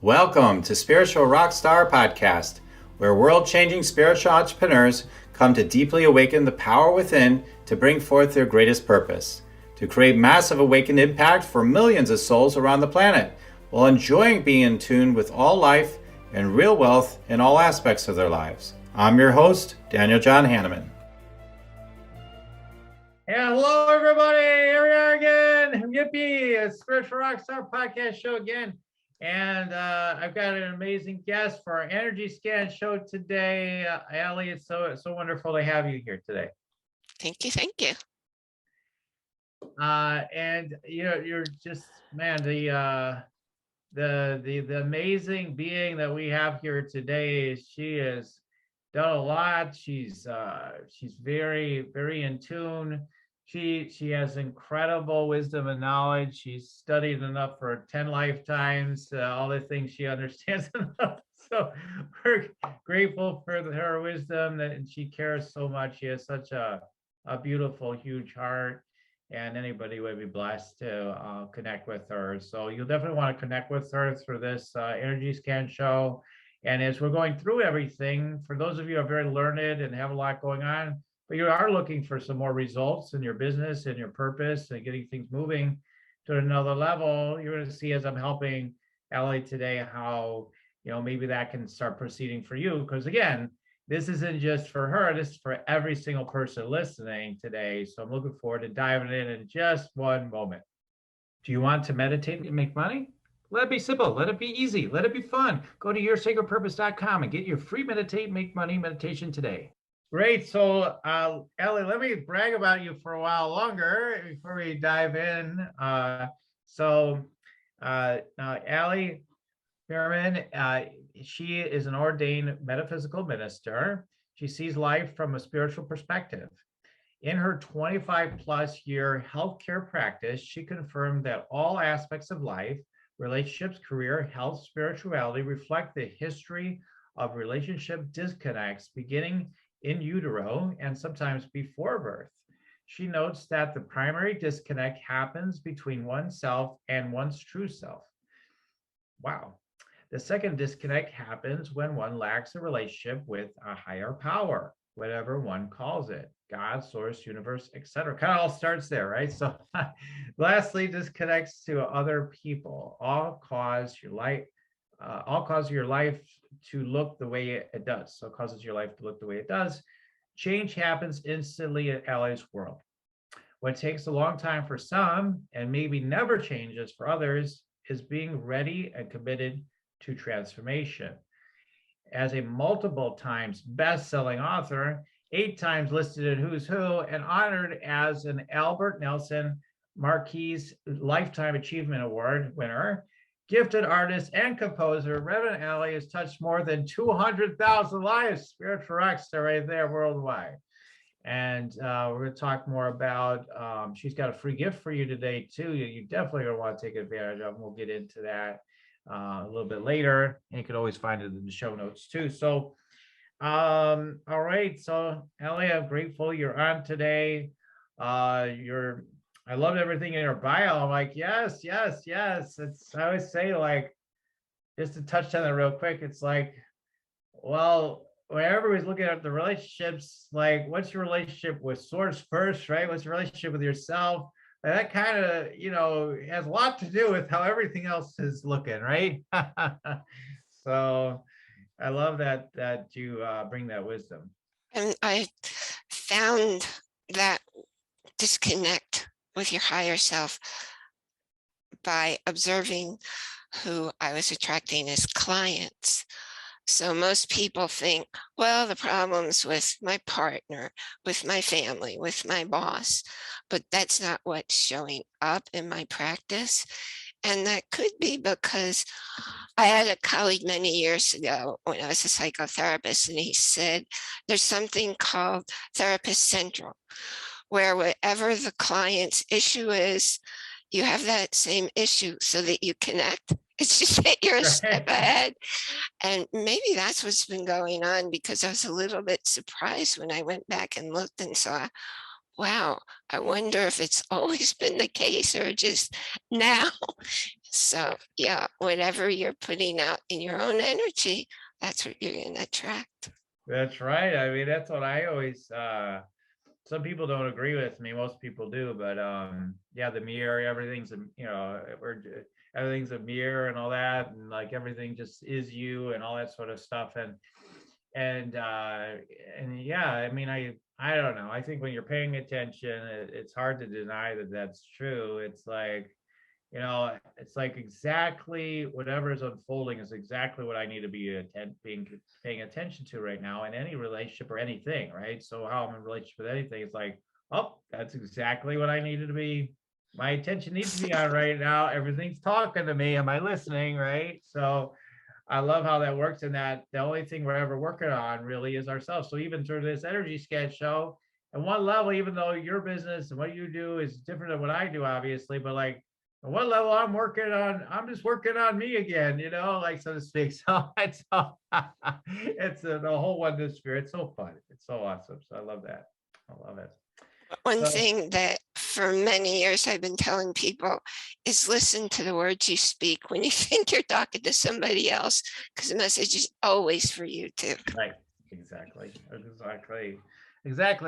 Welcome to Spiritual Rockstar Podcast, where world-changing spiritual entrepreneurs come to deeply awaken the power within to bring forth their greatest purpose, to create massive awakened impact for millions of souls around the planet, while enjoying being in tune with all life and real wealth in all aspects of their lives. I'm your host, Daniel John Hanneman. And hello, everybody. Here we are again. Yippee! A Spiritual Rockstar Podcast show again. And I've got an amazing guest for our energy scan show today. Ali, it's so wonderful to have you here today. Thank you. And you're just, man, the amazing being that we have here today. She has done a lot. She's very, very in tune. She has incredible wisdom and knowledge. She's studied enough for 10 lifetimes, all the things she understands enough. So we're grateful for her wisdom, and she cares so much. She has such a beautiful, huge heart, and anybody would be blessed to connect with her. So you'll definitely want to connect with her through this energy scan show. And as we're going through everything, for those of you who are very learned and have a lot going on, but you are looking for some more results in your business and your purpose and getting things moving to another level, you're going to see as I'm helping Ali today how, maybe that can start proceeding for you. Because again, this isn't just for her, this is for every single person listening today. So I'm looking forward to diving in just one moment. Do you want to meditate and make money? Let it be simple. Let it be easy. Let it be fun. Go to yoursacredpurpose.com and get your free Meditate, Make Money meditation today. Great. So, Ali, let me brag about you for a while longer before we dive in. Ali Bierman, she is an ordained metaphysical minister. She sees life from a spiritual perspective. In her 25 plus year healthcare practice, she confirmed that all aspects of life, relationships, career, health, spirituality, reflect the history of relationship disconnects beginning in utero and sometimes before birth. She notes that the primary disconnect happens between oneself and one's true self. Wow. The second disconnect happens when one lacks a relationship with a higher power, whatever one calls it, God, source, universe, etc. Kind of all starts there, right? So lastly, disconnects to other people, all cause your life to look the way it does. So it causes your life to look the way it does. Change happens instantly in Ali's world. What takes a long time for some and maybe never changes for others is being ready and committed to transformation. As a multiple times best-selling author, 8 times listed in Who's Who, and honored as an Albert Nelson Marquis Lifetime Achievement Award winner, gifted artist and composer, Reverend Ali has touched more than 200,000 lives. Spiritual rockstar right there worldwide. And we're going to talk more about, she's got a free gift for you today too. You definitely going to want to take advantage of. We'll get into that a little bit later. And you can always find it in the show notes too. So, all right. So Ali, I'm grateful you're on today. I loved everything in your bio. I'm like, yes. I always say, like, just to touch on that real quick, it's like, well, when everybody's looking at the relationships, like, what's your relationship with source first, right? What's your relationship with yourself? And that kind of, has a lot to do with how everything else is looking, right? So I love that you bring that wisdom. And I found that disconnect with your higher self by observing who I was attracting as clients. So most people think, well, the problem's with my partner, with my family, with my boss, but that's not what's showing up in my practice. And that could be because I had a colleague many years ago when I was a psychotherapist, and he said, there's something called therapist syndrome, where whatever the client's issue is, you have that same issue so that you connect. It's just that you're a step ahead. And maybe that's what's been going on, because I was a little bit surprised when I went back and looked and saw, wow, I wonder if it's always been the case or just now. So yeah, whatever you're putting out in your own energy, that's what you're going to attract. That's right. I mean, that's what I always some people don't agree with me. Most people do, but yeah, the mirror, everything's a, everything's a mirror and all that, and like everything just is you and all that sort of stuff. And yeah, I mean, I don't know. I think when you're paying attention, it's hard to deny that that's true. It's like, it's like exactly whatever is unfolding is exactly what I need to be paying attention to right now in any relationship or anything, right? So how I'm in relationship with anything, it's like, oh, that's exactly what I needed to be. My attention needs to be on right now. Everything's talking to me. Am I listening? Right. So I love how that works, and that the only thing we're ever working on really is ourselves. So even through this energy sketch show, at one level, even though your business and what you do is different than what I do, obviously, but like at one level, I'm just working on me again, like, so to speak. So it's the whole oneness spirit. It's so fun. It's so awesome. So I love that. I love it. One So thing that for many years I've been telling people is listen to the words you speak when you think you're talking to somebody else, because the message is always for you too. right, exactly.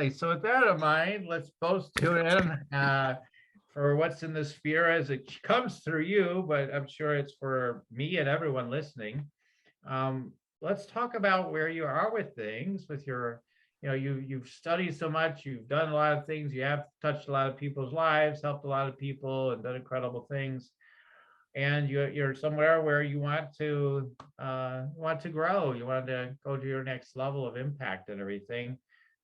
So with that in mind, let's both tune in for what's in the sphere as it comes through you, but I'm sure it's for me and everyone listening. Let's talk about where you are with things, with your, you've studied so much, you've done a lot of things, you have touched a lot of people's lives, helped a lot of people, and done incredible things. And you're somewhere where you want to grow, you want to go to your next level of impact and everything.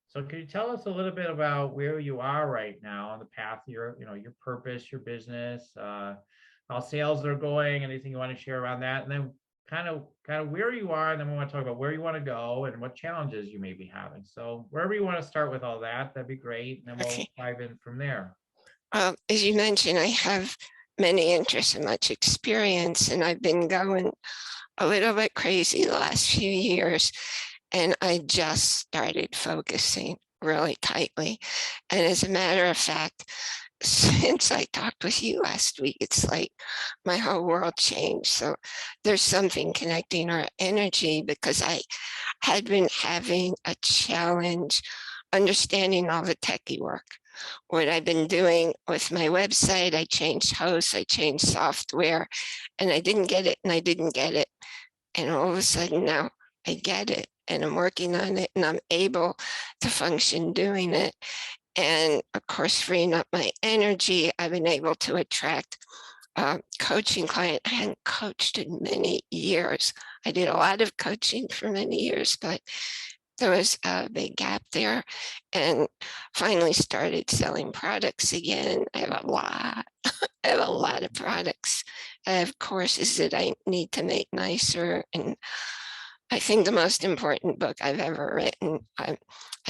So can you tell us a little bit about where you are right now on the path, your purpose, your business, how sales are going, anything you want to share around that, and then kind of where you are, and then we want to talk about where you want to go and what challenges you may be having. So wherever you want to start with all that, that'd be great, and then we'll Okay. dive in from there. As you mentioned, I have many interests and much experience, and I've been going a little bit crazy the last few years. And I just started focusing really tightly. And as a matter of fact, since I talked with you last week, it's like my whole world changed. So there's something connecting our energy, because I had been having a challenge understanding all the techie work. What I've been doing with my website, I changed hosts, I changed software, and I didn't get it, and I didn't get it. And all of a sudden now I get it, and I'm working on it, and I'm able to function doing it. And of course, freeing up my energy, I've been able to attract coaching client. I hadn't coached in many years. I did a lot of coaching for many years, but there was a big gap there, and finally started selling products again. I have a lot of products. I have courses that I need to make nicer, and I think the most important book I've ever written. I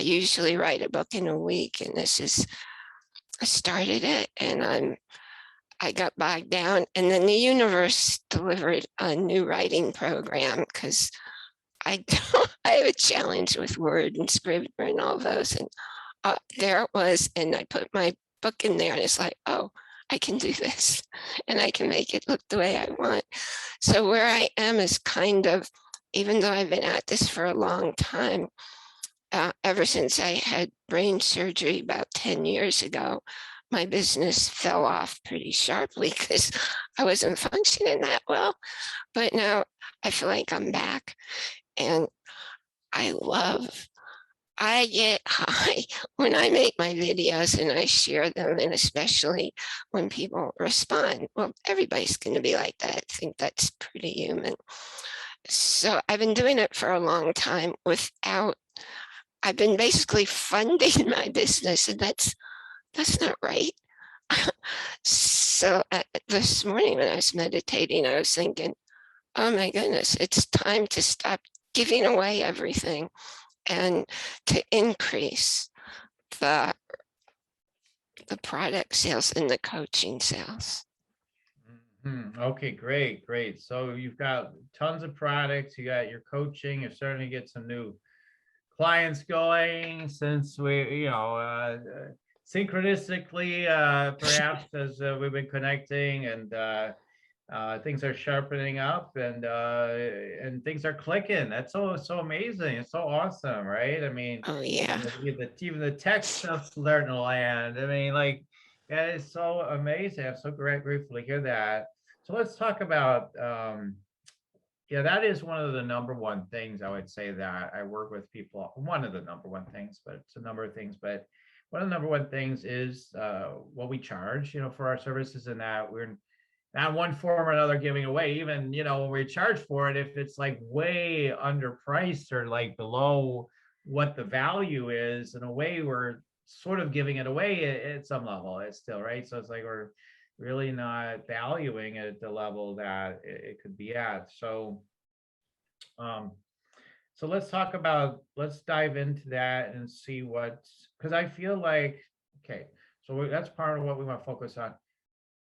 usually write a book in a week, and I started it, and I got bogged down, and then the universe delivered a new writing program, because I have a challenge with Word and Scrivener and all those, and there it was, and I put my book in there, and it's like, oh, I can do this, and I can make it look the way I want. So where I am is kind of, even though I've been at this for a long time, ever since I had brain surgery about 10 years ago, my business fell off pretty sharply because I wasn't functioning that well. But now I feel like I'm back, and I get high when I make my videos and I share them, and especially when people respond. Well, everybody's going to be like that. I think that's pretty human. So I've been doing it for a long time I've been basically funding my business, and that's not right. So this morning when I was meditating, I was thinking, oh my goodness, it's time to stop giving away everything and to increase the product sales and the coaching sales. Okay, great. So you've got tons of products, you got your coaching, you're starting to get some new clients going, since we, synchronistically, perhaps, as we've been connecting, and things are sharpening up, and things are clicking. That's so amazing. It's so awesome, right? I mean, Oh, yeah. even the tech stuff's starting to land. I mean, like, yeah, it's so amazing. I'm so grateful to hear that. So let's talk about yeah, that is one of the number one things I would say that I work with people. One of the number one things, but it's a number of things. But one of the number one things is what we charge, for our services, and that we're not one form or another giving away. Even when we charge for it, if it's like way underpriced or like below what the value is, in a way we're sort of giving it away at some level. It's still right. So it's like we're really not valuing it at the level that it could be at. Um, so let's dive into that and see because I feel like, okay, so that's part of what we want to focus on.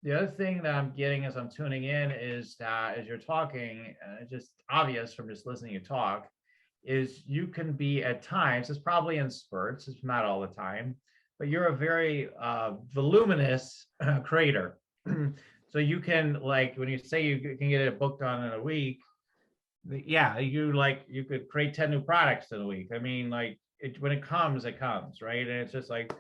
The other thing that I'm getting as I'm tuning in is that as you're talking, just obvious from just listening to you talk, is you can be at times, it's probably in spurts, it's not all the time, but you're a very voluminous creator. So you can, like, when you say you can get a book done in a week, yeah, you could create 10 new products in a week. I mean, like, when it comes, right? And it's just like,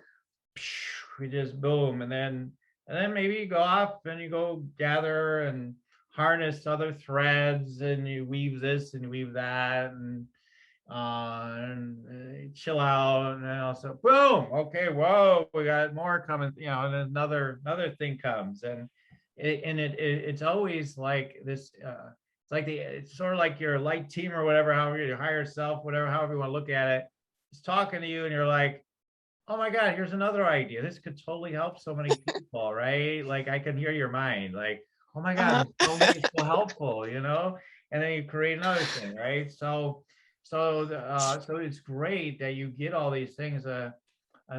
we just boom, and then maybe you go off and you go gather and harness other threads, and you weave this and you weave that, and chill out, and then also boom, okay, whoa, we got more coming, and another thing comes, and it's always like this. It's sort of like your light team or whatever, however your higher self, whatever, however you want to look at it, is talking to you, and you're like, oh my God, here's another idea. This could totally help so many people, right? Like, I can hear your mind, like, oh my God, it's so helpful, And then you create another thing, right? So it's great that you get all these things. And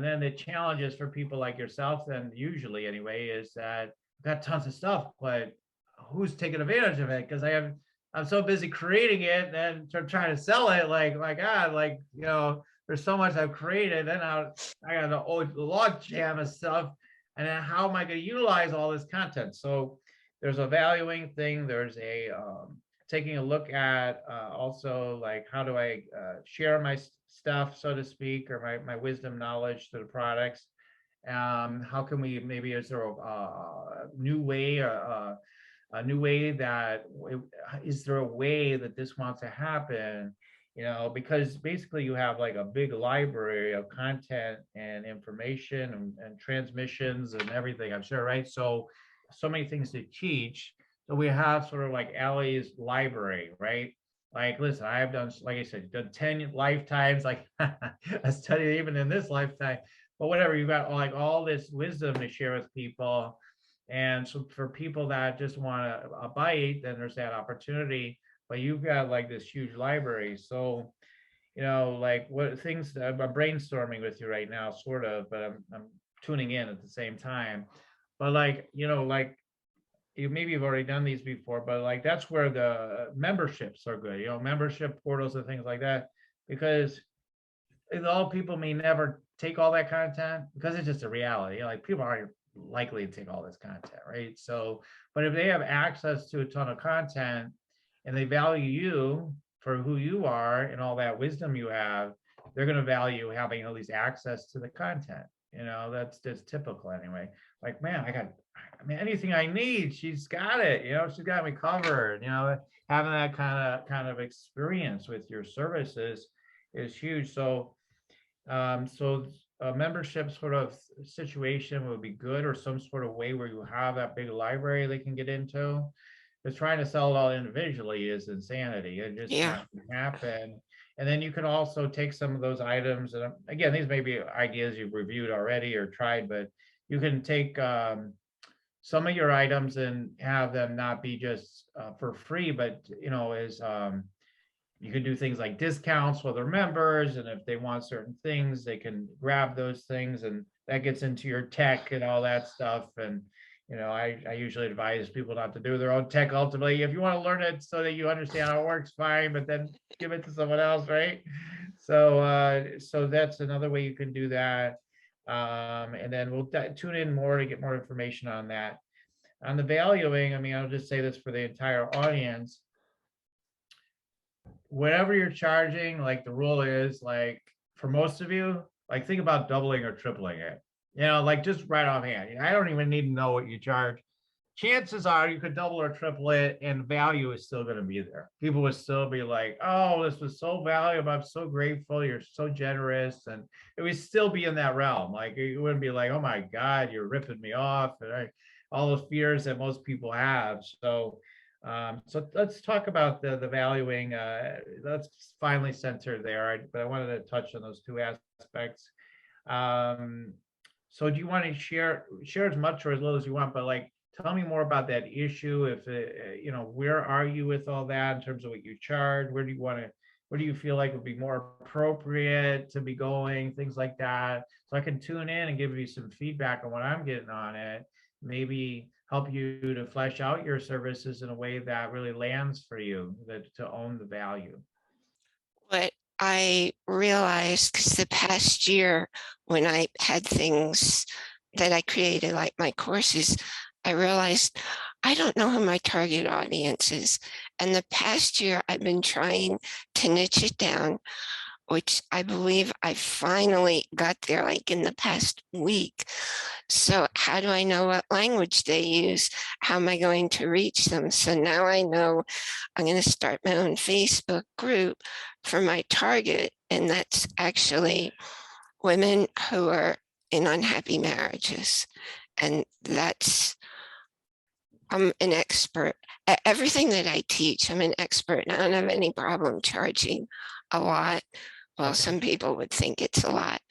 then the challenges for people like yourself, then usually anyway, is that I've got tons of stuff, but who's taking advantage of it? Because I'm so busy creating it and trying to sell it. Like, my God, like, there's so much I've created, and I got a log jam of stuff. And then how am I going to utilize all this content? So there's a valuing thing. There's a taking a look at also, like, how do I share my stuff, so to speak, or my wisdom knowledge to the products. How can we, maybe is there a new way, a new way that, is there a way that this wants to happen? Because basically you have like a big library of content and information and transmissions and everything, I'm sure, right? So many things to teach. So we have sort of like Ali's library, right? Like, listen, I have done, like I said, done 10 lifetimes, like I studied even in this lifetime, but whatever, you've got like all this wisdom to share with people. And so for people that just want a bite, then there's that opportunity. But you've got like this huge library. So, like, what things I'm brainstorming with you right now, sort of, but I'm tuning in at the same time. But like, like, maybe you've already done these before, but like, that's where the memberships are good, membership portals and things like that, because all people may never take all that content, because it's just a reality. Like, people aren't likely to take all this content, right? So, but if they have access to a ton of content and they value you for who you are and all that wisdom you have, they're going to value having at least access to the content. That's just typical anyway. Like, man, I mean, anything I need, she's got it. She's got me covered. Having that kind of experience with your services is huge. So a membership sort of situation would be good, or some sort of way where you have that big library they can get into. Because trying to sell it all individually is insanity. It just Yeah. can't happen. And then you can also take some of those items, and again, these may be ideas you've reviewed already or tried, but you can take some of your items and have them not be just for free, but as you can do things like discounts for their members, and if they want certain things, they can grab those things, and that gets into your tech and all that stuff. And I usually advise people not to do their own tech ultimately. If you want to learn it so that you understand how it works, fine, but then give it to someone else, right? So that's another way you can do that. And then we'll tune in more to get more information on that. On the valuing, I mean, I'll just say this for the entire audience. Whatever you're charging, like the rule is, like for most of you, like think about doubling or tripling it. Like just right offhand. I don't even need to know what you charge. Chances are you could double or triple it and value is still going to be there. People would still be like, oh, this was so valuable. I'm so grateful. You're so generous. And it would still be in that realm. Like it wouldn't be like, oh my God, you're ripping me off. And all the fears that most people have. So let's talk about the valuing. Let's finally center there. But I wanted to touch on those two aspects. So do you want to share as much or as little as you want? But like, tell me more about that issue. If where are you with all that in terms of what you charge? Where do you feel like would be more appropriate to be going? Things like that. So I can tune in and give you some feedback on what I'm getting on it. Maybe help you to flesh out your services in a way that really lands for you, to own the value. What I realized, because the past year when I had things that I created, like my courses, I realized I don't know who my target audience is. And the past year I've been trying to niche it down, which I believe I finally got there like in the past week. So how do I know what language they use? How am I going to reach them? So now I know I'm going to start my own Facebook group for my target. And that's actually women who are in unhappy marriages. And I'm an expert at everything that I teach. I'm an expert and I don't have any problem charging a lot. Well, some people would think it's a lot.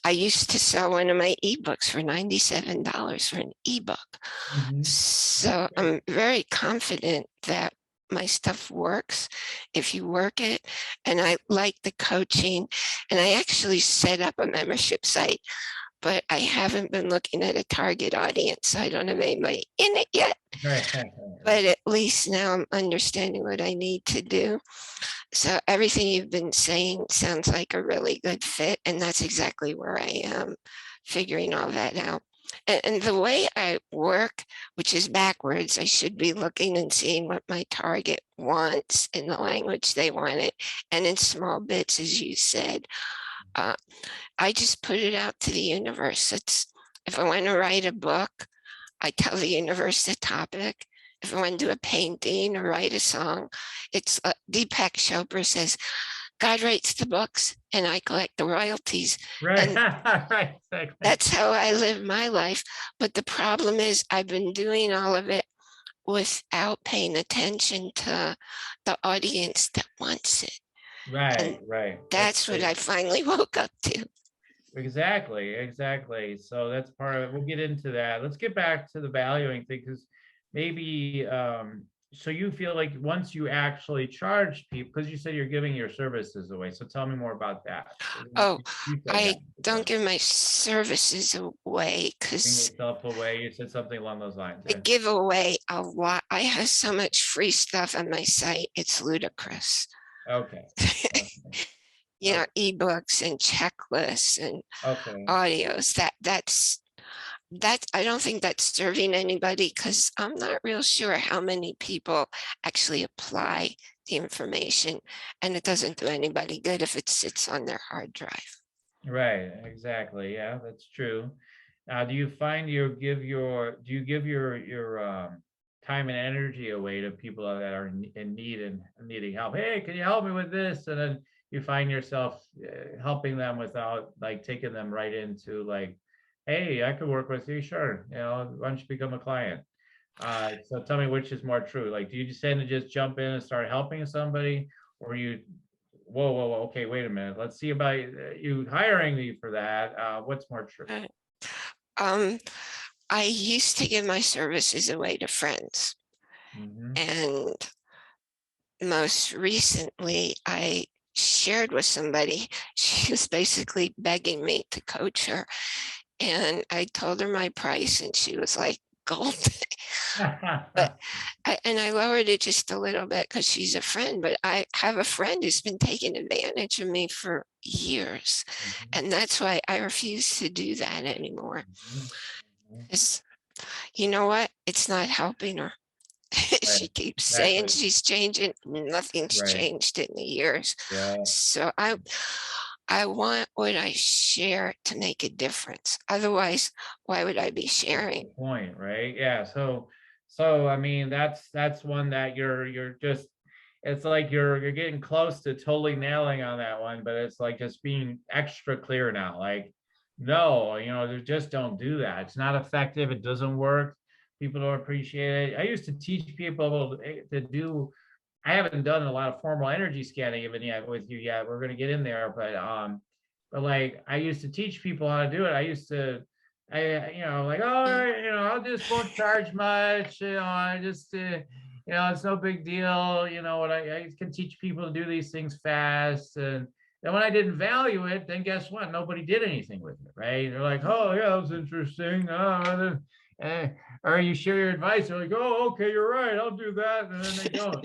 I used to sell one of my ebooks for $97 for an ebook. Mm-hmm. So I'm very confident that my stuff works if you work it. And I like the coaching. And I actually set up a membership site, but I haven't been looking at a target audience. So I don't have anybody in it yet. But at least now I'm understanding what I need to do. So everything you've been saying sounds like a really good fit. And that's exactly where I am, figuring all that out. And the way I work, which is backwards, I should be looking and seeing what my target wants in the language they want it. And in small bits, as you said, I just put it out to the universe. If I want to write a book, I tell the universe the topic. If I want to do a painting or write a song, it's Deepak Chopra says, God writes the books and I collect the royalties. Right. Right. Exactly. That's how I live my life. But the problem is I've been doing all of it without paying attention to the audience that wants it. Right, right. That's what I finally woke up to. Exactly. So that's part of it. We'll get into that. Let's get back to the valuing thing, because maybe so you feel like once you actually charge people, because you said you're giving your services away. So tell me more about that. Oh, I don't give my services away because yourself away. You said something along those lines. I give away a lot. I have so much free stuff on my site. It's ludicrous. Okay. Ebooks and checklists and audios. That's I don't think that's serving anybody, because I'm not real sure how many people actually apply the information, and it doesn't do anybody good if it sits on their hard drive. Right, exactly. Yeah, that's true. Now, do you find do you give your time and energy away to people that are in need and needing help? Hey, can you help me with this? And then you find yourself helping them without like taking them right into like, hey, I could work with you. Sure. Why don't you become a client? So tell me which is more true. Like, do you just tend to just jump in and start helping somebody, or you, whoa, okay, wait a minute. Let's see about you hiring me for that. What's more true? I used to give my services away to friends. Mm-hmm. And most recently, I shared with somebody. She was basically begging me to coach her. And I told her my price and she was like, gold. And I lowered it just a little bit because she's a friend, but I have a friend who's been taking advantage of me for years. Mm-hmm. And that's why I refuse to do that anymore. Mm-hmm. you know what? It's not helping her. Right. She keeps saying Exactly. she's changing. Nothing's Right. changed in the years. Yeah. So I want what I share to make a difference. Otherwise, why would I be sharing? Good point, right? Yeah. I mean, that's one that you're just, it's like you're getting close to totally nailing on that one, but it's like just being extra clear now. Like, no, just don't do that. It's not effective. It doesn't work. People don't appreciate it. I used to teach people to do. I haven't done a lot of formal energy scanning even yet with you yet. We're gonna get in there, but like I used to teach people how to do it. I used to, like, oh, Mm. I just won't charge much. I just, it's no big deal. What I can teach people to do these things fast. And then when I didn't value it, then guess what? Nobody did anything with it, right? They're like, oh, yeah, that was interesting. Or you share your advice. They're like, oh, okay, you're right. I'll do that. And then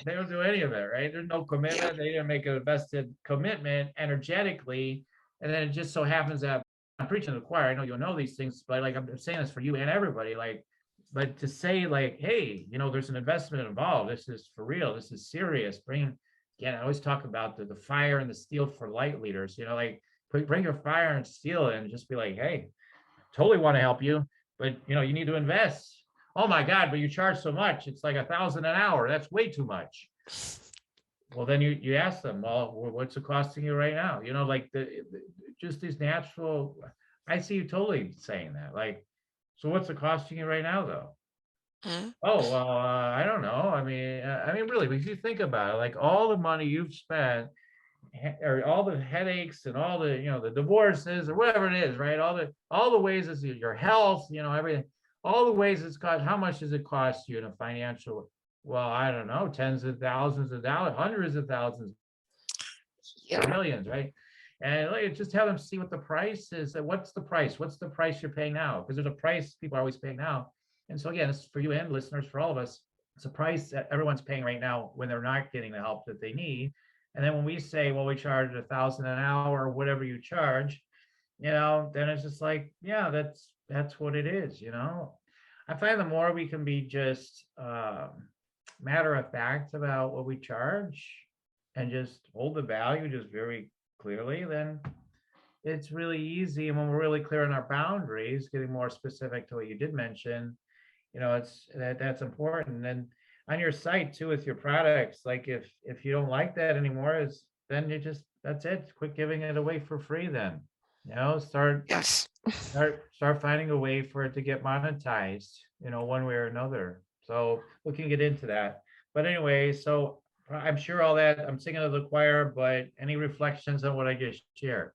they don't do any of it, right? There's no Yeah. commitment. They didn't make a vested commitment energetically. And then it just so happens that I'm preaching to the choir. I know you'll know these things, but like I'm saying this for you and everybody. Like, but to say like, hey, there's an investment involved. This is for real. This is serious. Again, I always talk about the fire and the steel for light leaders. Like bring your fire and steel and just be like, hey, totally want to help you, but you need to invest. Oh my God, but you charge so much. It's like 1,000 an hour. That's way too much. Well, then you ask them, well, what's it costing you right now? Like just these natural. I see you totally saying that. Like, so what's it costing you right now, though? Mm. Oh well, I don't know. I mean, really, if you think about it, like all the money you've spent, or all the headaches and all the the divorces or whatever it is, right? All the ways is your health, everything, all the ways it's cost. How much does it cost you in a financial? Well, I don't know, tens of thousands of dollars, hundreds of thousands, Yeah. millions, right? And like, just have them see what the price is. What's the price? What's the price you're paying now? Because there's a price people are always paying now. And so again, this is for you and listeners, for all of us. It's a price that everyone's paying right now when they're not getting the help that they need. And then when we say, well, we charge 1,000 an hour or whatever you charge, then it's just like, yeah, that's what it is. I find the more we can be just matter of fact about what we charge and just hold the value just very clearly, then it's really easy. And when we're really clear on our boundaries, getting more specific to what you did mention, that's important. And on your site too, with your products, like if you don't like that anymore, then that's it. Quit giving it away for free then. Start Yes. start finding a way for it to get monetized, one way or another. So we can get into that. But anyway, so I'm sure all that I'm singing to the choir, but any reflections on what I just shared?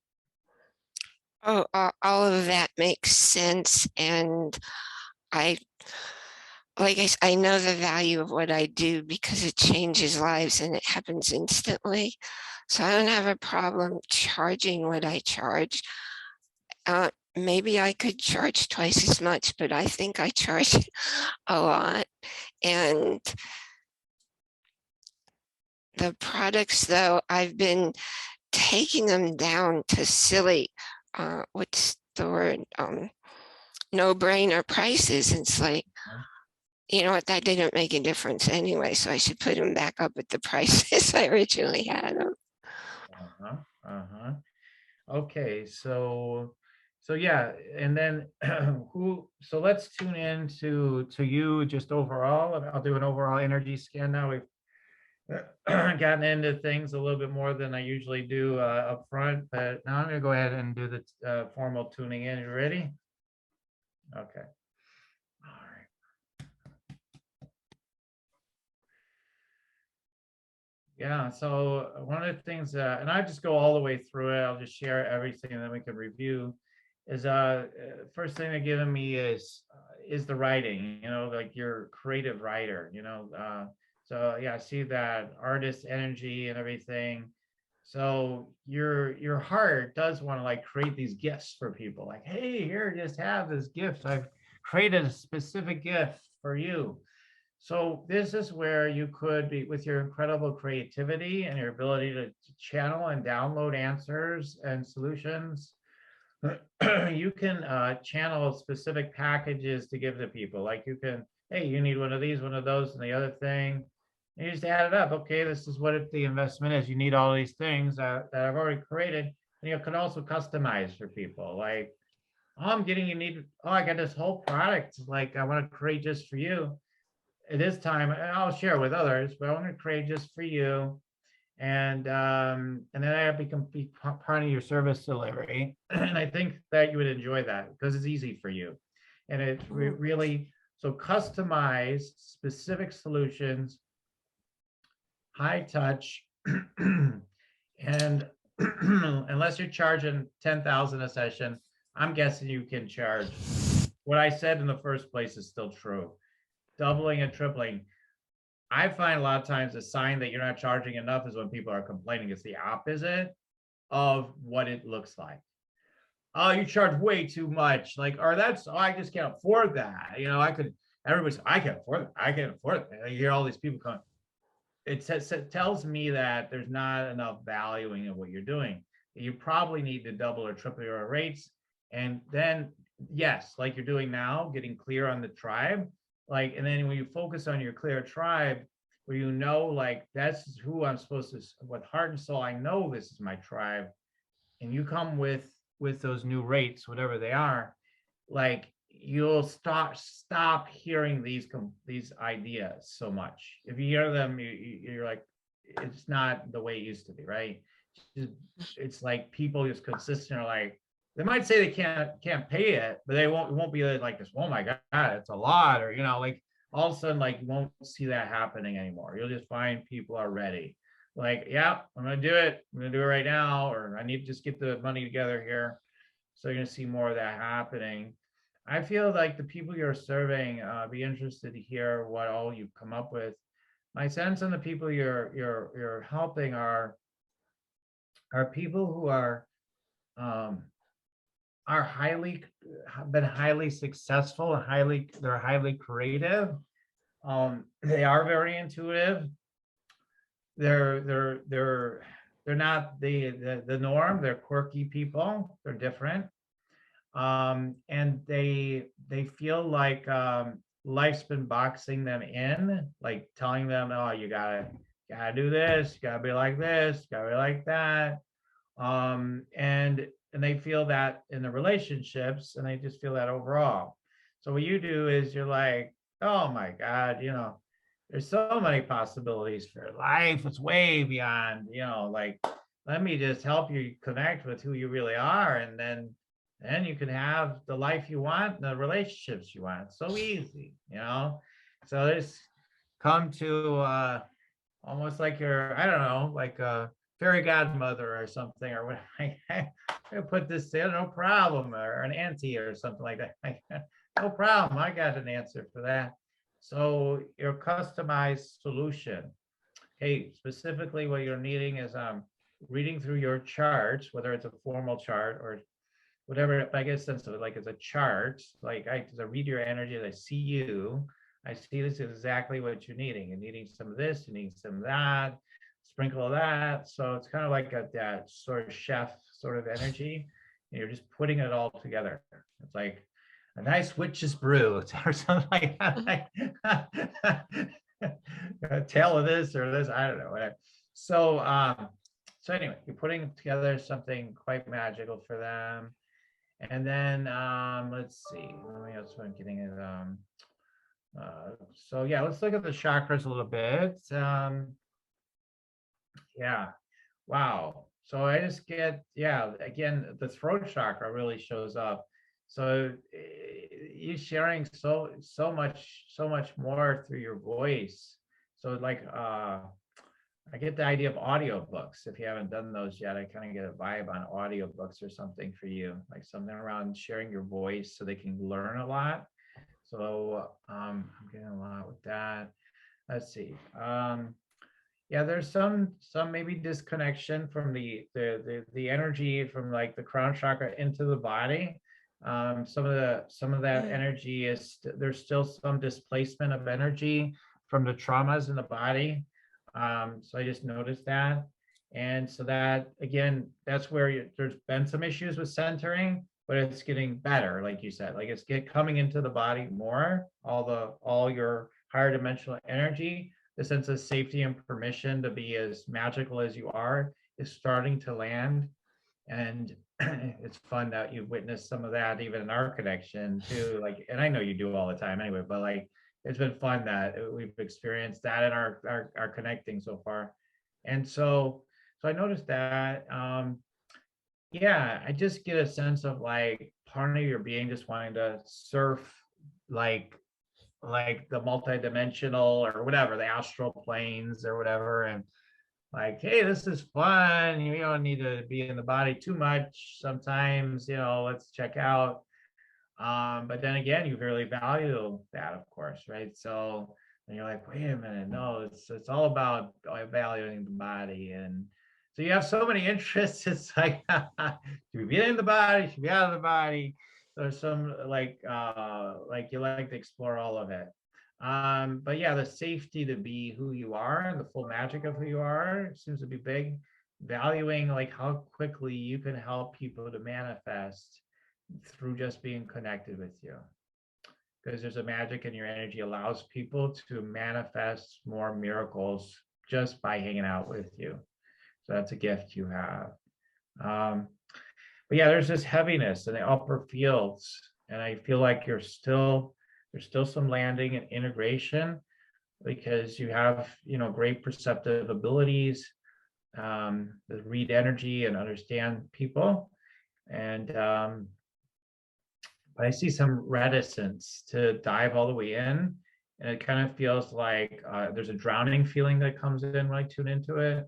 Oh, all of that makes sense. And I, I know the value of what I do because it changes lives and it happens instantly. So I don't have a problem charging what I charge. Maybe I could charge twice as much, but I think I charge a lot. And the products, though, I've been taking them down to silly, what's the word? No-brainer prices. It's like, you know what, that didn't make a difference anyway, so I should put them back up at the prices I originally had them. Uh-huh. Uh-huh. Okay, so yeah, and then so let's tune in to you just overall. I'll do an overall energy scan now. We've gotten into things a little bit more than I usually do up front, but now I'm gonna go ahead and do the formal tuning in. You ready? Okay. All right. Yeah, so one of the things, and I just go all the way through it. I'll just share everything, and then we can review. Is first thing they're giving me is the writing. Like you're a creative writer. So yeah, I see that artist energy and everything. So your heart does want to like create these gifts for people. Like, hey, here, just have this gift. I've created a specific gift for you. So this is where you could be, with your incredible creativity and your ability to channel and download answers and solutions, you can channel specific packages to give to people. Like you can, hey, you need one of these, one of those, and the other thing. And you just add it up. Okay, this is what the investment is. You need all these things that I've already created. And you can also customize for people. Like, oh, I got this whole product. Like, I want to create just for you. At this time, and I'll share with others, but I want to create just for you. And then I become part of your service delivery. And I think that you would enjoy that because it's easy for you. And it really, so customized specific solutions, high touch, and unless you're charging 10,000 a session, I'm guessing you can charge. What I said in the first place is still true. Doubling and tripling. I find a lot of times a sign that you're not charging enough is when people are complaining. It's the opposite of what it looks like. Oh, you charge way too much. Like, or I just can't afford that. You know, everybody's, I can't afford it. I can't afford it. You hear all these people coming. It tells me that there's not enough valuing of what you're doing. You probably need to double or triple your rates. And then, yes, like you're doing now, getting clear on the tribe. Like, and then when you focus on your clear tribe, where you know, like, that's who I'm supposed to, with heart and soul, I know this is my tribe. And you come with those new rates, whatever they are, like you'll stop hearing these ideas so much. If you hear them, you're like, it's not the way it used to be, right? It's like people just consistent are like, they might say they can't pay it, but it won't be like this, oh my God, it's a lot, or like all of a sudden, like you won't see that happening anymore. You'll just find people are ready. Like, yeah, I'm gonna do it. I'm gonna do it right now, or I need to just get the money together here. So you're gonna see more of that happening. I feel like the people you're serving, be interested to hear what all you've come up with. My sense on the people you're helping are people who are been highly successful and they're highly creative. They are very intuitive. They're not the norm. They're quirky people. They're different. And they feel like life's been boxing them in, like telling them, oh, you gotta do this, you gotta be like this, you gotta be like that. And they feel that in the relationships, and they just feel that overall. So what you do is you're like, oh my God, there's so many possibilities for life. It's way beyond, like, let me just help you connect with who you really are, and then you can have the life you want and the relationships you want. It's so easy, So there's come to almost like I don't know, like a fairy godmother or something, or what. I put this in, no problem, or an auntie or something like that. No problem, I got an answer for that. So your customized solution. Hey, specifically what you're needing is reading through your charts, whether it's a formal chart or whatever. If I get a sense of it, like it's a chart, like as I read your energy, as I see you, I see this is exactly what you're needing. You're needing some of this, you need some of that, sprinkle of that. So it's kind of like that sort of chef sort of energy. And you're just putting it all together. It's like a nice witch's brew or something like that. A tale of this or this, I don't know, whatever. So anyway, you're putting together something quite magical for them. And then let's see, what else am I getting at? So yeah, let's look at the chakras a little bit. Yeah, wow. So I just get, yeah, again, the throat chakra really shows up. So you're sharing so much more through your voice. So like I get the idea of audiobooks. If you haven't done those yet, I kind of get a vibe on audiobooks or something for you, like something around sharing your voice so they can learn a lot. So I'm getting a lot with that. Let's see. Yeah, there's some maybe disconnection from the energy from like the crown chakra into the body. Some of that energy is, there's still some displacement of energy from the traumas in the body. So I just noticed that. And so that, again, that's where there's been some issues with centering, but it's getting better, like you said, like it's coming into the body more, all your higher dimensional energy, the sense of safety and permission to be as magical as you are is starting to land. And it's fun that you've witnessed some of that even in our connection too. Like, and I know you do all the time anyway, but like it's been fun that we've experienced that in our connecting so far. And so I noticed that yeah, I just get a sense of like part of your being just wanting to surf like the multidimensional or whatever, the astral planes or whatever. And like, hey, this is fun. You don't need to be in the body too much. Sometimes, let's check out. But then again, you really value that, of course, right? So then you're like, wait a minute, no, it's all about valuing the body. And so you have so many interests. It's like, should we be in the body? Should we be out of the body? There's some like you like to explore all of it. But yeah, the safety to be who you are and the full magic of who you are seems to be big. Valuing like how quickly you can help people to manifest through just being connected with you. Because there's a magic in your energy allows people to manifest more miracles just by hanging out with you. So that's a gift you have. But yeah, there's this heaviness in the upper fields, and I feel like there's still some landing and integration because you have great perceptive abilities, to read energy and understand people, and but I see some reticence to dive all the way in, and it kind of feels like there's a drowning feeling that comes in when I tune into it.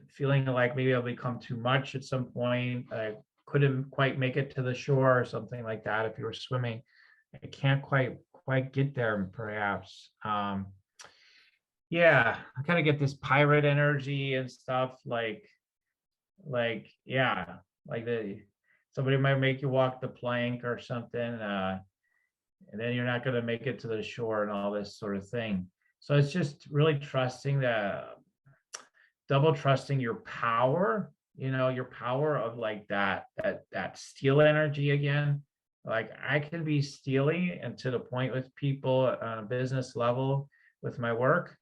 Feeling like maybe I'll become too much at some point. I couldn't quite make it to the shore or something like that. If you were swimming, I can't quite get there, perhaps. Yeah, I kind of get this pirate energy and stuff. Yeah, like somebody might make you walk the plank or something, and then you're not going to make it to the shore and all this sort of thing. So it's just really trusting that. Double trusting your power, your power of like that steel energy again. Like I can be steely and to the point with people on a business level with my work,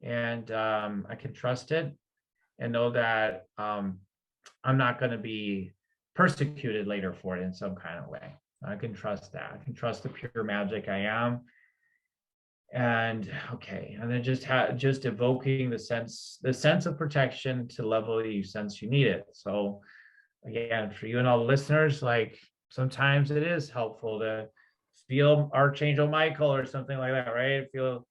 and I can trust it and know that I'm not going to be persecuted later for it in some kind of way. I can trust that. I can trust the pure magic I am. And okay, and then just evoking the sense of protection to level you sense you need it. So again, for you and all the listeners, like sometimes it is helpful to feel Archangel Michael or something like that, right? Feel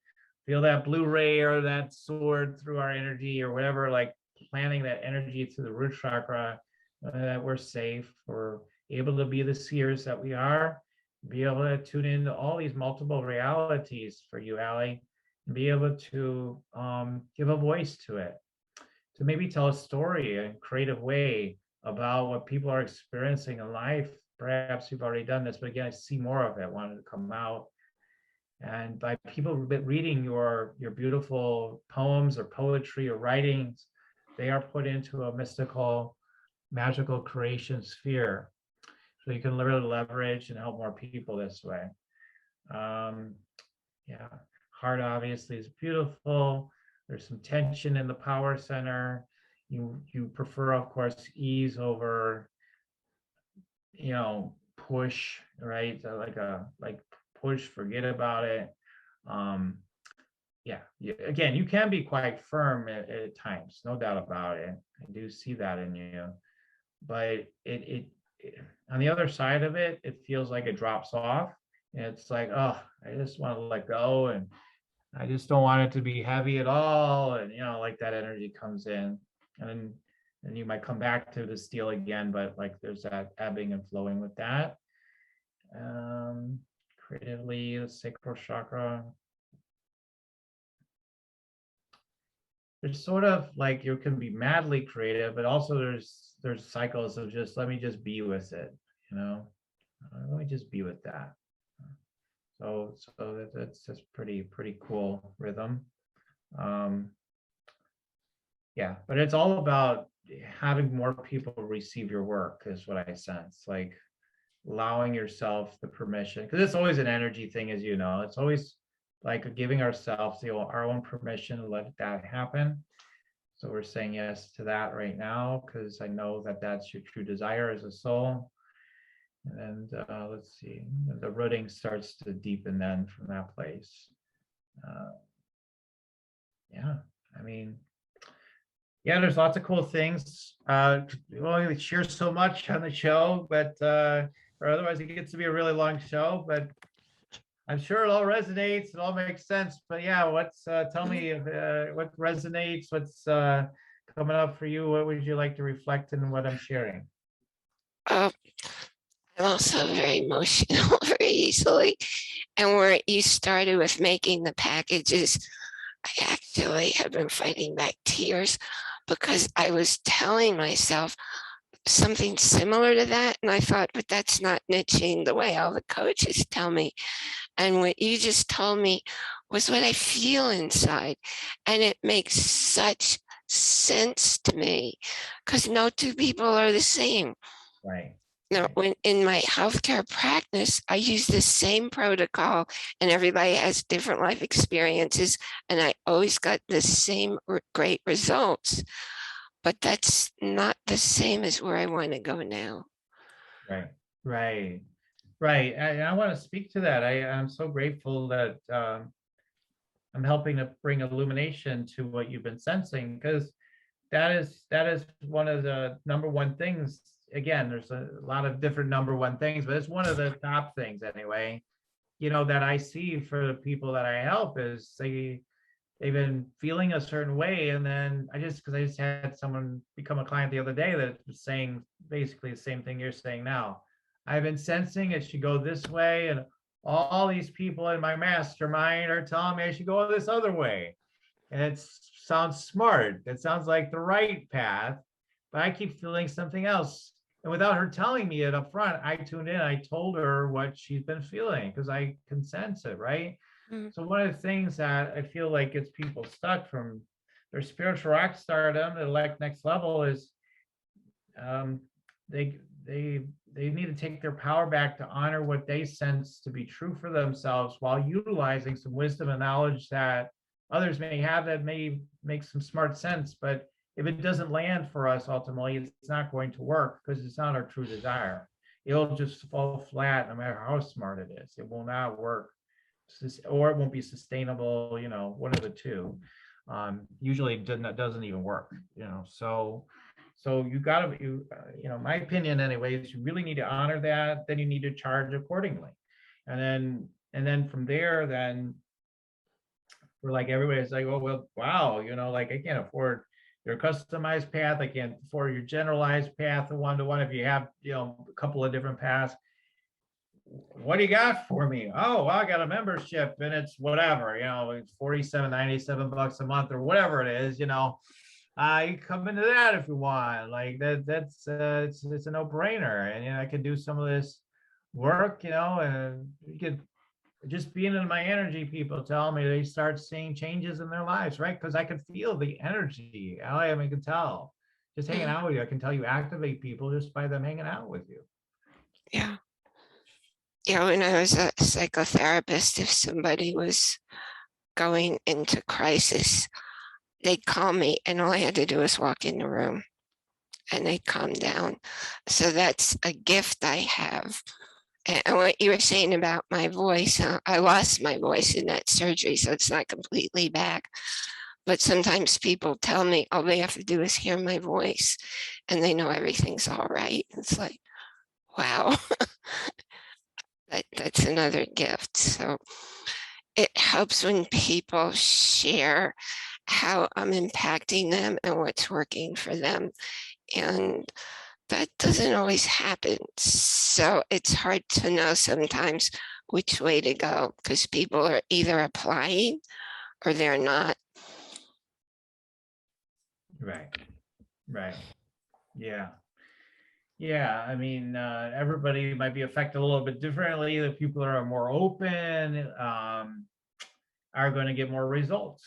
that blue ray or that sword through our energy or whatever, like planting that energy through the root chakra, that we're safe, we're able to be the seers that we are, be able to tune into all these multiple realities for you, Ali, and be able to give a voice to it, to maybe tell a story in a creative way about what people are experiencing in life. Perhaps you've already done this, but again, I see more of it, wanted to come out. And by people reading your beautiful poems or poetry or writings, they are put into a mystical, magical creation sphere. So you can really leverage and help more people this way. Yeah, heart obviously is beautiful. There's some tension in the power center. You prefer, of course, ease over, push, right? So like push, forget about it. Yeah, again, you can be quite firm at times, no doubt about it. I do see that in you, but it on the other side of it, it feels like it drops off. And it's like, oh, I just want to let go, and I just don't want it to be heavy at all. And like that energy comes in, and then you might come back to the steel again, but like there's that ebbing and flowing with that. Creatively, the sacral chakra. There's sort of like you can be madly creative, but also there's cycles of just let me just be with it, let me just be with that. So that's just pretty cool rhythm. Yeah, but it's all about having more people receive your work is what I sense. Like allowing yourself the permission, because it's always an energy thing, as you know. It's always like giving ourselves our own permission to let that happen. So we're saying yes to that right now, because I know that that's your true desire as a soul. And let's see, the rooting starts to deepen then from that place. Yeah, I mean, yeah, there's lots of cool things. We only share so much on the show, but or otherwise it gets to be a really long show. But I'm sure it all resonates. It all makes sense. But yeah, what's tell me what resonates? What's coming up for you? What would you like to reflect in what I'm sharing? Uh, I'm also very emotional very easily. And where you started with making the packages, I actually have been fighting back tears because I was telling myself something similar to that. And I thought, but that's not niching the way all the coaches tell me. And what you just told me was what I feel inside. And it makes such sense to me because no two people are the same. Right. Now, when in my healthcare practice, I use the same protocol and everybody has different life experiences, and I always got the same great results. But that's not the same as where I want to go now. Right. Right. Right. I want to speak to that. I'm so grateful that I'm helping to bring illumination to what you've been sensing, because that is one of the number one things. Again, there's a lot of different number one things, but it's one of the top things anyway, that I see for the people that I help is they've been feeling a certain way. And then because I just had someone become a client the other day that was saying basically the same thing you're saying now. I've been sensing it should go this way, and all these people in my mastermind are telling me I should go this other way. And it sounds smart. It sounds like the right path, but I keep feeling something else. And without her telling me it up front, I tuned in. I told her what she's been feeling because I can sense it, right? Mm. So one of the things that I feel like gets people stuck from their spiritual rock stardom, the next level, is they need to take their power back to honor what they sense to be true for themselves, while utilizing some wisdom and knowledge that others may have that may make some smart sense. But if it doesn't land for us, ultimately, it's not going to work because it's not our true desire. It'll just fall flat no matter how smart it is. It will not work, or it won't be sustainable, one of the two. Usually it doesn't even work, so you got to, my opinion anyway, is you really need to honor that. Then you need to charge accordingly. And then from there, then we're like, everybody's like, oh, well, wow, like I can't afford your customized path. I can't afford your generalized path, the one-to-one. If you have, a couple of different paths, what do you got for me? Oh, well, I got a membership and it's whatever, it's $47.97 a month or whatever it is, you come into that if you want. Like that's it's a no-brainer. And I can do some of this work, and you could just being in my energy, people tell me they start seeing changes in their lives, right? Because I can feel the energy. I can tell. Just hanging out with you, I can tell you activate people just by them hanging out with you. Yeah. When I was a psychotherapist, if somebody was going into crisis, they'd call me and all I had to do was walk in the room and they'd calm down. So that's a gift I have. And what you were saying about my voice, I lost my voice in that surgery, so it's not completely back. But sometimes people tell me all they have to do is hear my voice and they know everything's all right. It's like, wow. That's another gift. So it helps when people share how I'm impacting them and what's working for them. And that doesn't always happen. So it's hard to know sometimes which way to go because people are either applying or they're not. Right. Yeah, I mean, everybody might be affected a little bit differently. The people that are more open are going to get more results.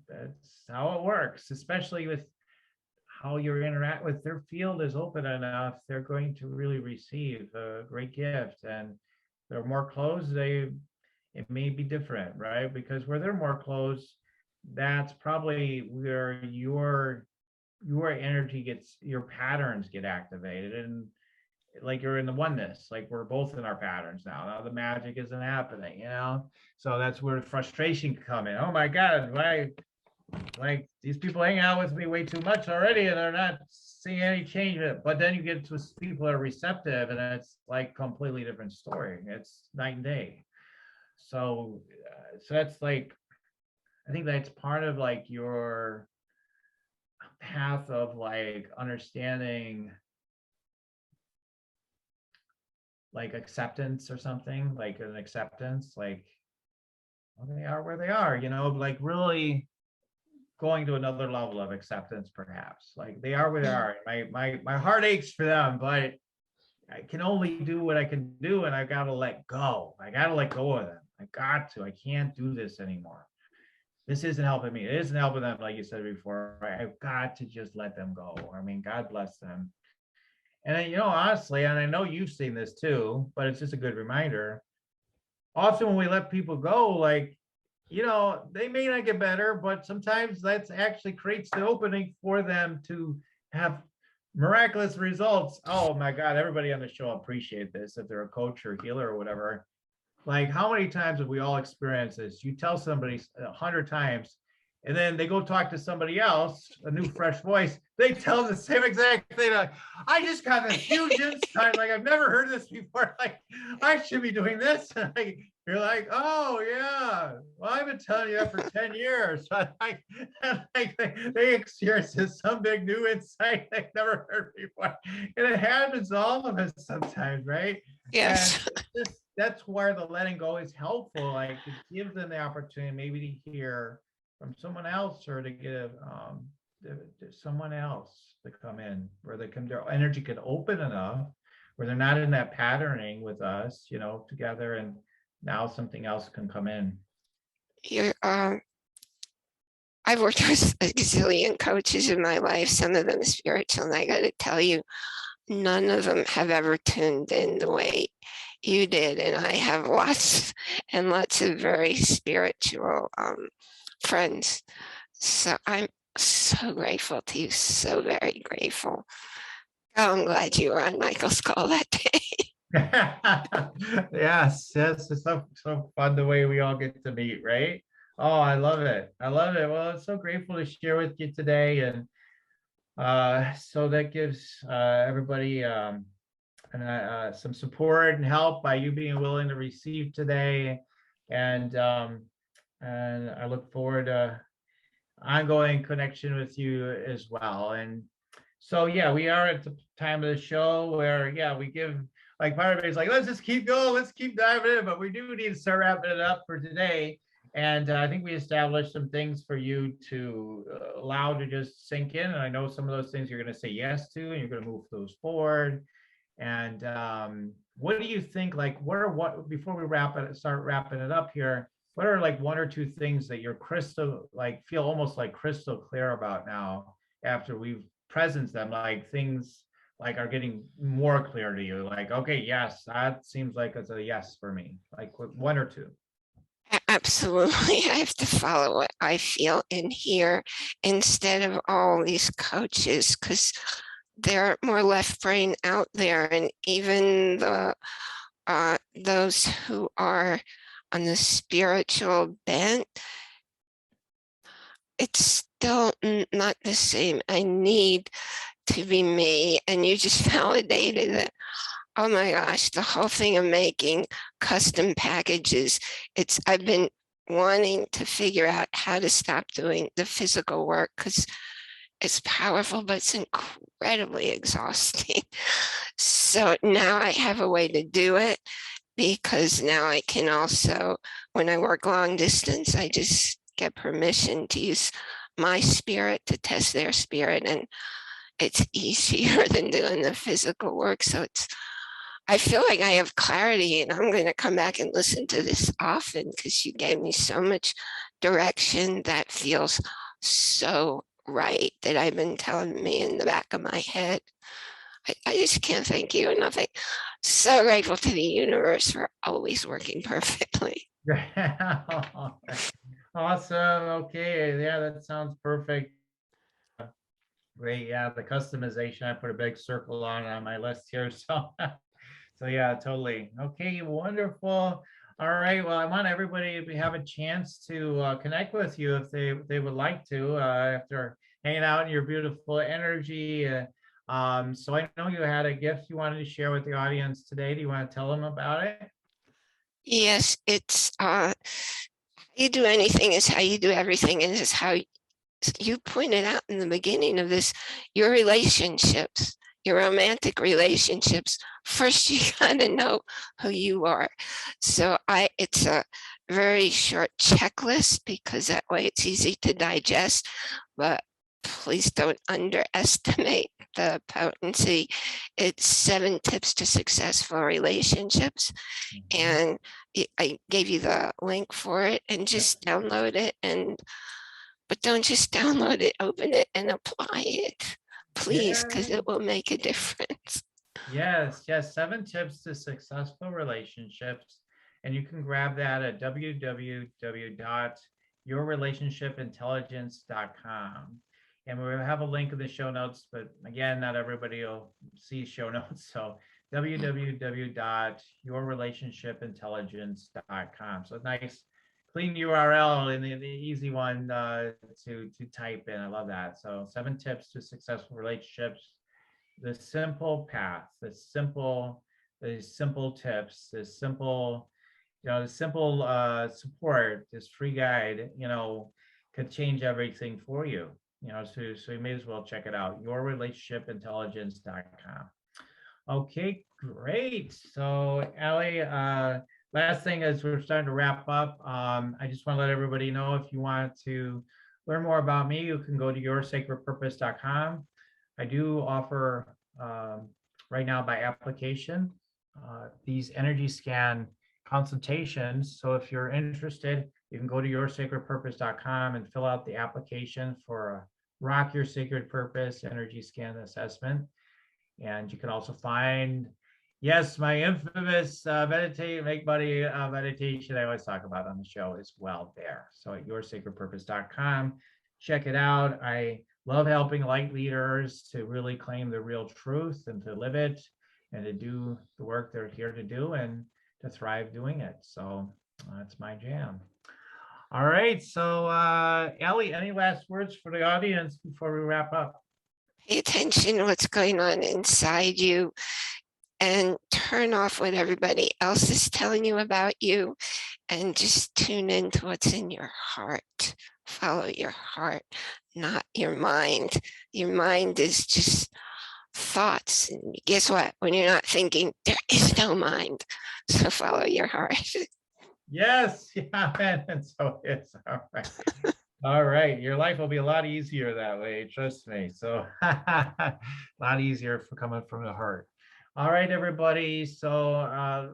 That's how it works, especially with how you interact with their field is open enough, they're going to really receive a great gift. And they're more closed, it may be different, right? Because where they're more closed, that's probably where your energy gets, your patterns get activated, and like you're in the oneness, like we're both in our patterns now the magic isn't happening, so that's where frustration can come in. Oh my god, why, like, these people hang out with me way too much already and they're not seeing any change. But then you get to people that are receptive and it's like completely different story. It's night and day. So that's like, I think that's part of like your path of like understanding like acceptance or something, like an acceptance, like, well, they are where they are, like really going to another level of acceptance, perhaps. Like they are where they are. My heart aches for them, but I can only do what I can do, and I gotta let go. I gotta let go of them. I got to. I can't do this anymore. This isn't helping me. It isn't helping them, like you said before. I've got to just let them go. I mean, God bless them. And then, honestly, and I know you've seen this too, but it's just a good reminder. Often when we let people go, like, they may not get better, but sometimes that's actually creates the opening for them to have miraculous results. Oh my God, everybody on the show appreciate this, if they're a coach or healer or whatever. Like, how many times have we all experienced this? You tell somebody 100 times, and then they go talk to somebody else, a new fresh voice. They tell the same exact thing. Like, I just got this huge insight. Like, I've never heard this before. Like, I should be doing this. Like, you're like, oh yeah. Well, I've been telling you that for 10 years. But they experience some big new insight they've never heard before. And it happens to all of us sometimes, right? Yes. And that's where the letting go is helpful. Like, it gives them the opportunity maybe to hear from someone else, or to get someone else to come in, where their energy can open enough where they're not in that patterning with us, together, and now something else can come in. I've worked with a gazillion coaches in my life, some of them spiritual, and I got to tell you, none of them have ever tuned in the way you did. And I have lots and lots of very spiritual friends. So I'm so grateful to you, so very grateful. Oh, I'm glad you were on Michael's call that day. Yes, it's so fun the way we all get to meet, right? Oh, I love it. Well, I'm so grateful to share with you today. And so that gives everybody some support and help by you being willing to receive today. And I look forward to ongoing connection with you as well. And so, yeah, we are at the time of the show where, we give, like, part of it is like, let's just keep going, let's keep diving in, but we do need to start wrapping it up for today. And I think we established some things for you to allow to just sink in. And I know some of those things you're going to say yes to, and you're going to move those forward. And what do you think, like, before we start wrapping it up here, what are like one or two things that you're feel almost like crystal clear about now after we've presenced them, like things like are getting more clear to you, like, okay, yes, that seems like it's a yes for me, like one or two? Absolutely. I have to follow what I feel in here instead of all these coaches, because they're more left brain out there. And even those who are on the spiritual bent, it's still not the same. I need to be me. And you just validated it. Oh my gosh, the whole thing of making custom packages. I've been wanting to figure out how to stop doing the physical work, because it's powerful, but it's incredibly exhausting. So now I have a way to do it, because now I can also, when I work long distance, I just get permission to use my spirit to test their spirit. And it's easier than doing the physical work. So I feel like I have clarity, and I'm going to come back and listen to this often, because you gave me so much direction that feels so right that I've been telling me in the back of my head. I just can't thank you enough. I'm so grateful to the universe for always working perfectly. Awesome. Okay. Yeah, that sounds perfect. Great. Yeah, the customization, I put a big circle on my list here. So, so yeah, totally. Okay, wonderful. All right. Well, I want everybody to have a chance to connect with you if they would like to after hanging out in your beautiful energy. So I know you had a gift you wanted to share with the audience today. Do you want to tell them about it? Yes, it's you do anything is how you do everything, and is how you pointed out in the beginning of this, your relationships, your romantic relationships. First, you gotta know who you are. So it's a very short checklist because that way it's easy to digest, but please don't underestimate the potency. It's 7 tips to successful relationships. And I gave you the link for it, and just download it. But don't just download it, open it and apply it, please, because it will make a difference. Yes, 7 tips to successful relationships. And you can grab that at www.yourrelationshipintelligence.com. And we'll have a link in the show notes, but again, not everybody will see show notes. So www.yourrelationshipintelligence.com. So nice, clean URL and the easy one to type in. I love that. So 7 tips to successful relationships. The simple path, the simple tips, the simple support, this free guide, could change everything for you. So you may as well check it out, yourrelationshipintelligence.com. Okay, great. So Ali, last thing as we're starting to wrap up, I just want to let everybody know, if you want to learn more about me, you can go to yoursacredpurpose.com. I do offer right now by application these energy scan consultations. So if you're interested, you can go to yoursacredpurpose.com and fill out the application for a Rock Your Sacred Purpose energy scan assessment. And you can also find, yes, my infamous meditate, make money meditation I always talk about on the show as well there. So at yoursacredpurpose.com, check it out. I love helping light leaders to really claim the real truth and to live it and to do the work they're here to do and to thrive doing it. So that's my jam. All right. So Ali, any last words for the audience before we wrap up? Pay attention to what's going on inside you and turn off what everybody else is telling you about you and just tune into what's in your heart. Follow your heart, not your mind. Your mind is just thoughts. And guess what? When you're not thinking, there is no mind. So follow your heart. Yes. Yeah, and so it's all right. All right. Your life will be a lot easier that way. Trust me. So a lot easier for coming from the heart. All right, everybody. So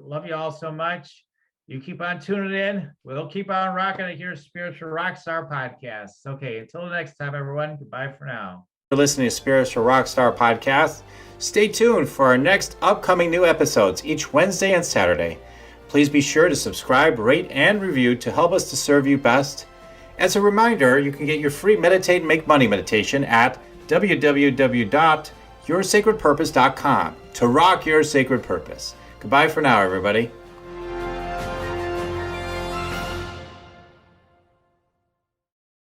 love you all so much. You keep on tuning in. We'll keep on rocking it here, Spiritual Rockstar Podcast. Okay, until the next time, everyone. Goodbye for now. You're listening to Spiritual Rockstar Podcast. Stay tuned for our next upcoming new episodes each Wednesday and Saturday. Please be sure to subscribe, rate, and review to help us to serve you best. As a reminder, you can get your free Meditate and Make Money meditation at www.yoursacredpurpose.com to rock your sacred purpose. Goodbye for now, everybody.